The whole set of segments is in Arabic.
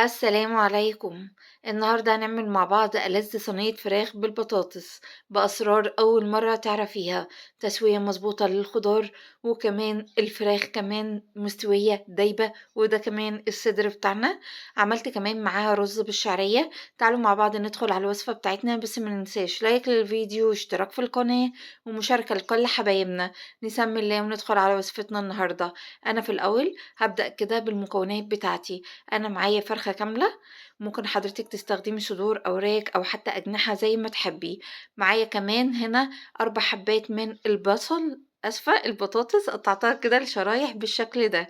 السلام عليكم. النهاردة هنعمل مع بعض ألذ صينية فراخ بالبطاطس بأسرار أول مرة تعرفيها. تسوية مظبوطة للخضار، وكمان الفراخ كمان مستوية دايبة، وده كمان الصدر بتاعنا. عملت كمان معاها رز بالشعرية. تعالوا مع بعض ندخل على الوصفة بتاعتنا، بس ما ننساش لايك للفيديو واشتراك في القناة ومشاركة لكل حبايبنا. نسمي الله وندخل على وصفتنا النهاردة. أنا في الأول هبدأ كده بالمكونات بتاعتي. أنا معايا فرخة كاملة، ممكن حضرتك تستخدمي صدور أو راك أو حتى أجنحة زي ما تحبي. معايا كمان هنا 4 حبات من البصل، آسفة البطاطس قطعتها كده لشرايح بالشكل ده،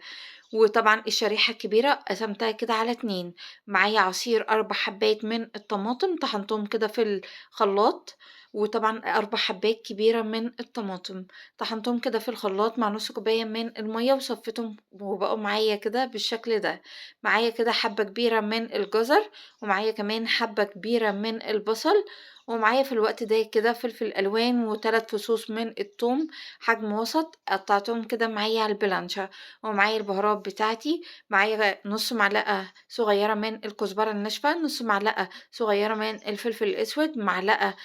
وطبعًا الشريحة الكبيرة قسمتها كده على 2. معايا عصير 4 حبات من الطماطم طحنتهم كده في الخلاط، وطبعًا 4 حبات كبيرة من الطماطم طحنتهم كده في الخلاط مع نُص كوباية من المَيّة وصفيتهم وبقوا معايا كده بالشكل ده. معايا كده حبة كبيرة من الجزر، ومعايا كمان حبة كبيرة من البصل، ومعايا في الوقت ده كده فلفل ألوان و3 فصوص من التوم حجم وسط قطعتهم كده معايا على البلانشة. ومعايا البهارات بتاعتي، معايا نُص معلقة صغيرة من الكزبرة الناشفة، نُص معلقة صغيرة من الفلفل الأسود، معلقة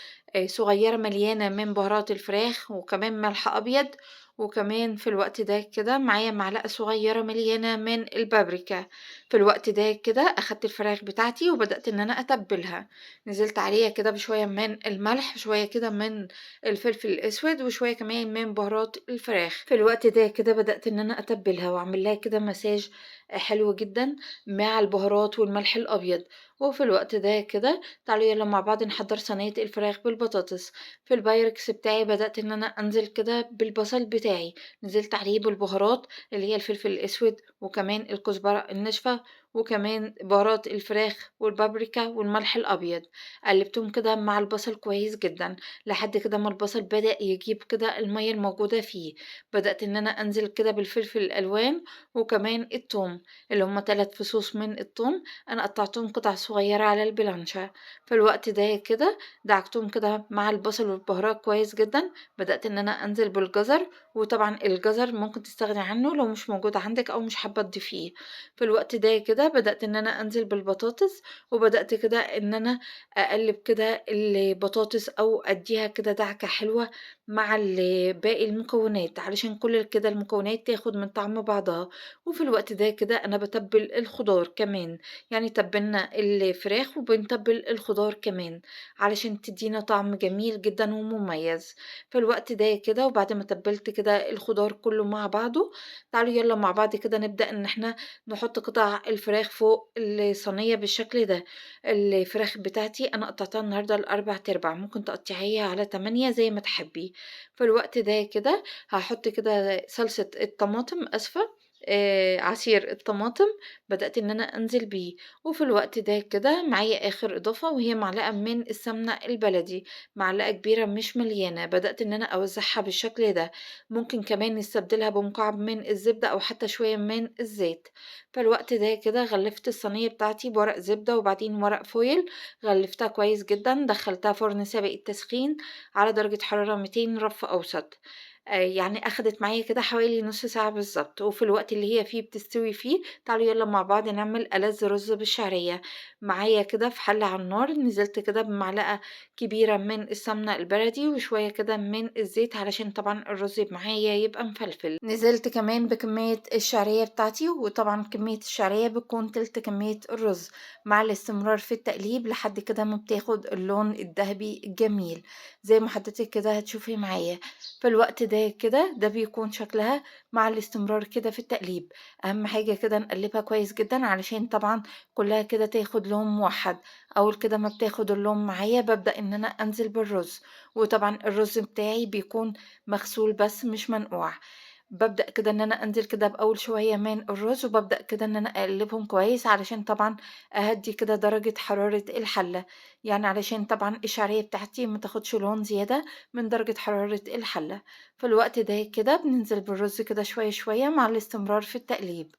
صغيرة مليانة من بهارات الفراخ، وكمان ملح أبيض، وكمان في الوقت ده كده معايا معلقة صغيرة مليانة من البابريكا. في الوقت ده كده أخدت الفراخ بتاعتي وبدأت إن أنا أتبلها. نزلت عليها كده بشوية من الملح، شوية كده من الفلفل الأسود، وشوية كمان من بهارات الفراخ. في الوقت ده كده بدأت إن أنا أتبلها وأعمل لها كده مساج حلو جدًا مع البهارات والملح الأبيض. وفي الوقت ده كده تعالوا يالّا مع بعض نحضّر صينية الفراخ بالبطاطس. في البايركس بتاعي بدأت إن أنا أنزل كده بالبصل بتاعي، نزلت عليه بالبهارات اللي هي الفلفل الأسود وكمان الكزبرة الناشفة وكمان بهارات الفراخ والبابريكا والملح الأبيض. قلّبتهم كده مع البصل كويس جدًا لحد كده ما البصل بدأ يجيب كده المَيّة الموجودة فيه. بدأت إن أنا أنزل كده بالفلفل الألوان وكمان التوم، اللي هُم 3 فصوص من التوم أنا قطّعتهم قطع صغيّرة على البلانشة. في الوقت ده كده دعكتهم كده مع البصل والبهارات كويس جدًا. بدأت إن أنا أنزل بالجزر، وطبعًا الجزر ممكن تستغني عنه لو مش موجود عندِك أو مش حابة تضيفيه. في الوقت ده كده بدأت إن أنا أنزل بالبطاطس، وبدأت كده إن أنا أقلّب كده البطاطس أو أدّيها كده دعكة حلوة مع باقي المكونات، علشان كل كده المكونات تاخد من طعم بعضها. وفي الوقت ده كده أنا باتبّل الخضار كمان، يعني تبّلنا الفراخ وبنتبّل الخضار كمان، علشان تدّينا طعم جميل جدًا ومميز. في الوقت ده كده وبعد ما تبّلت كده الخضار كلّه مع بعضه، تعالوا يالّا مع بعض كده نبدأ إن إحنا نحط قطع الفراخ فوق الصينية بالشكل ده. الفراخ بتاعتي أنا قطّعتها النهارده ل4/4، ممكن تقطّعيها على 8 زي ما تحبّي. في الوقت ده كده هاحط كده صلصة الطماطم، آسفة، عصير الطماطم بدأت إن أنا أنزل بيه. وفي الوقت ده كده معايا آخر إضافة وهي معلقة من السمنة البلدي، معلقة كبيرة مش مليانة، بدأت إن أنا أوزّعها بالشكل ده. ممكن كمان نستبدلها بمكعب من الزبدة أو حتى شوية من الزيت. فالوقت ده كده غلّفت الصينية بتاعتي بورق زبدة وبعدين ورق فويل، غلّفتها كويس جدًا، دخّلتها فرن سابق التسخين على درجة حرارة 200 رف أوسط. يعني أخدت معايا كده حوالي نُص ساعة بالضبط. وفي الوقت اللي هي فيه بتستوي فيه، تعالوا يالّا مع بعض نعمل ألذ رز بالشعرية. معايا كده في حلة على النار نزلت كده بمعلقة كبيرة من السمنة البلدي وشوية كده من الزيت علشان طبعًا الرز معايا يبقى مفلفل. نزلت كمان بكمية الشعرية بتاعتي، وطبعًا كمية الشعرية بتكون تِلت كمية الرز، مع الاستمرار في التقليب لحد كده ما بتاخد اللون الدهبي الجميل، زي ما حضرتِك كده هتشوفي معايا. في الوقت ده كده ده بيكون شكلها مع الاستمرار كده في التقليب. أهم حاجة كده نقلّبها كويس جدًا علشان طبعًا كلّها كده تاخد لون موحّد. أول كده ما بتاخد اللون معايا بابدأ إن أنا أنزل بالرز، وطبعًا الرز بتاعي بيكون مغسول بس مش منقوع. بابدأ كده إن أنا أنزل كده بأول شوية من الرز، وبابدأ كده إن أنا أقلّبهم كويس علشان طبعًا أهدّي كده درجة حرارة الحلة، يعني علشان طبعًا الشعرية بتاعتي ما تاخدش لون زيادة من درجة حرارة الحلة. في الوقت ده كده بننزل بالرز كده شوية شوية مع الاستمرار في التقليب.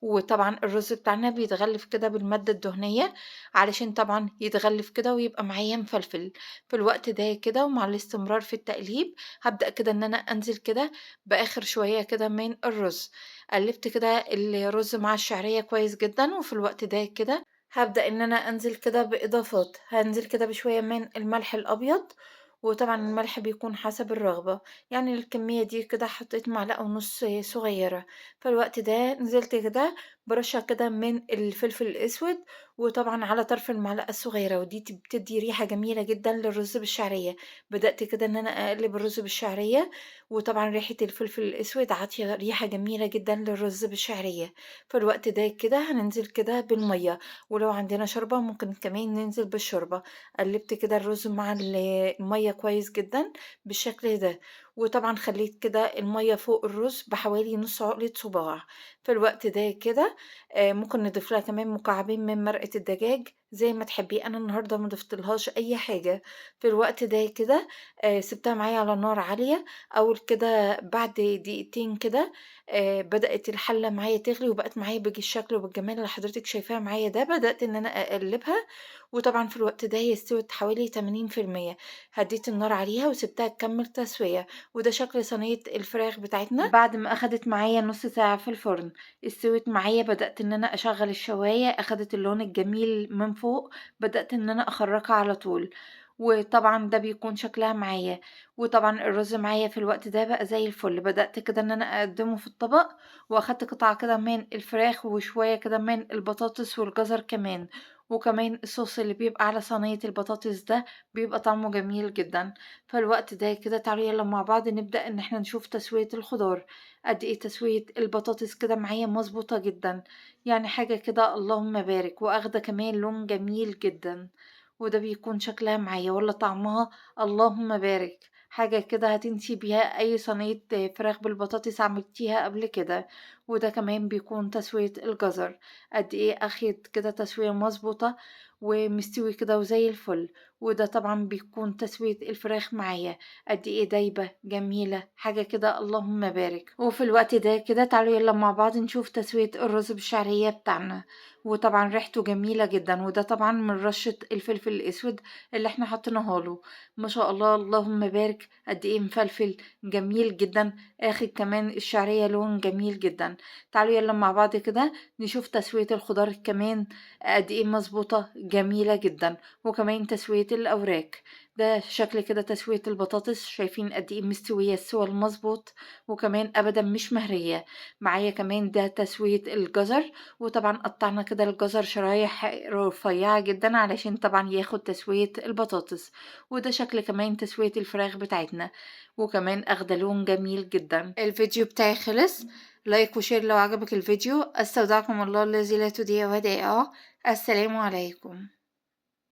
وطبعًا الرز بتاعنا بيتغلف كده بالمادة الدهنية علشان طبعًا يتغلف كده ويبقى معايا مفلفل. في الوقت ده كده ومع الاستمرار في التقليب هابدأ كده إن أنا أنزل كده بآخر شوية كده من الرز. قلّبت كده الرز مع الشعرية كويس جدًا، وفي الوقت ده كده هابدأ إن أنا أنزل كده بإضافات، هانزل كده بشوية من الملح الأبيض، وطبعًا الملح بيكون حسب الرغبة، يعني الكمية دي كده حطيت معلقة ونص صغيرة، فالوقت ده نزلت كده برشة كده من الفلفل الأسود، وطبعًا على طرف المعلقة الصغيرة، ودي بتدّي ريحة جميلة جدًا للرز بالشعرية، بدأت كده إن أنا أقلب الرز بالشعرية، وطبعًا ريحة الفلفل الأسود عاطية ريحة جميلة جدًا للرز بالشعرية، فالوقت ده كده هننزل كده بالمَيّة. ولو عندنا شوربة ممكن كمان ننزل بالشوربة، قلّبت كده الرز مع المَيّة كويس جدًا بالشكل ده، وطبعًا خلّيت كده المَيّة فوق الرز بحوالي نُص عقلة صباع، في الوقت ده كده ممكن نضيف لها كمان مكعبين من مرقة الدجاج زي ما تحبي، أنا النهارده ما ضفتلهاش أي حاجة، في الوقت ده كده سِبتها معايا على نار عالية، أول كده بعد دقيقتين كده بدأت الحلة معايا تغلي وبقت معايا بالشكل وبالجمال اللي حضرتِك شايفاه معايا ده، بدأت إن أنا أقلّبها، وطبعًا في الوقت ده هي استوت حوالي 80%، هدّيت النار عليها وسِبتها تكمّل تسوية، وده شكل صينية الفراخ بتاعتنا بعد ما أخدت معايا نُص ساعة في الفرن، استوت معايا بدأت إن أنا أشغّل الشواية، أخدت اللون الجميل من فوق، بدأت إن أنا أخرّجها على طول، وطبعًا ده بيكون شكلها معايا. وطبعًا الرز معايا في الوقت ده بقى زي الفل، بدأت كده إن أنا أقدّمه في الطبق، وأخدت قطعة كده من الفراخ وشوية كده من البطاطس والجزر كمان، وكمان الصوص اللي بيبقى على صينية البطاطس ده بيبقى طعمه جميل جدًا، فالوقت ده كده تعالوا يالّا مع بعض نبدأ إن إحنا نشوف تسوية الخضار، قد إيه تسوية البطاطس كده معايا مضبوطة جدًا، يعني حاجة كده اللهم بارك، وآخدة كمان لون جميل جدًا، وده بيكون شكلها معايا والّا طعمها اللهم بارك. حاجة كده هتنسي بيها أي صينية فراخ بالبطاطس عملتيها قبل كده، وده كمان بيكون تسوية الجزر، قد إيه أخد كده تسوية مضبوطة ومستوي كده وزي الفل، وده طبعًا بيكون تسوية الفراخ معايا، قد إيه دايبة، جميلة، حاجة كده اللهم بارك. وفي الوقت ده كده تعالوا يالّا مع بعض نشوف تسوية الرز بالشعرية بتاعنا، وطبعًا ريحته جميلة جدًا، وده طبعًا من رشة الفلفل الأسود اللي إحنا حطيناها له. ما شاء الله اللهم بارك قد إيه مفلفل جميل جدًا، آخد كمان الشعرية لون جميل جدًا. تعالوا يالّا مع بعض كده نشوف تسوية الخضار كمان قد إيه مضبوطة جميلة جدًا، وكمان تسوية الأوراق. ده شكل كده تسوية البطاطس شايفين قد إيه مستوية السوا المضبوط، وكمان أبدًا مش مهرية. معايا كمان ده تسوية الجزر، وطبعًا قطعنا كده الجزر شرايح رفيعة جدًا علشان طبعًا ياخد تسوية البطاطس. وده شكل كمان تسوية الفراخ بتاعتنا، وكمان أخدة لون جميل جدًا. الفيديو بتاعي خلص، لايك وشير لو عجبك الفيديو، أستودعكم الله الذي لا تضيع ودائعه، السلام عليكم.